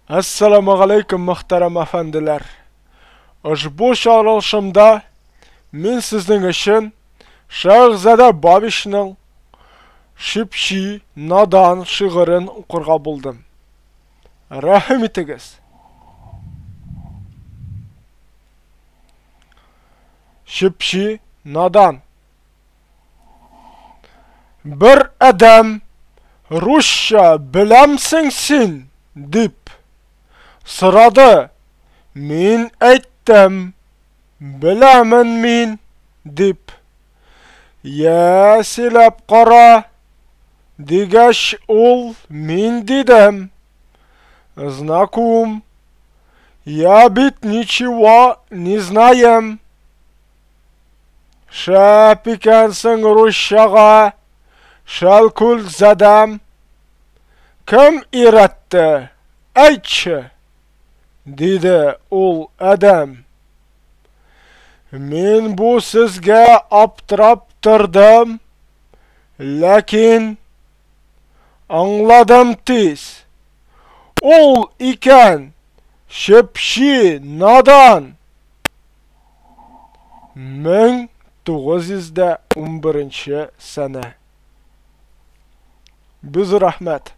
Assalamu alaikum muhtaram efendiler. Bu çağrılışımda men sizin için Şahzade Babiş'nin Şipşi Nadan şiirin okurga buldum. Rahim etiniz. Şipşi Nadan. Bir adam Rusça bilemsin sen dip sıradı. Men aytdim, bilaman men dip. Ya silap qara degash ol men dedim. Знаком. Я ведь ничего не знаем. Шәп икәнсең Русчага, шәлкүл задам. Кем иратты? Әйтче, диде ул адам. Мен бу сезгә аптырап тордым, ләкин аңладым тиз. Ул икән Şipşi Nadan. 1911 sene. Biz rahmet.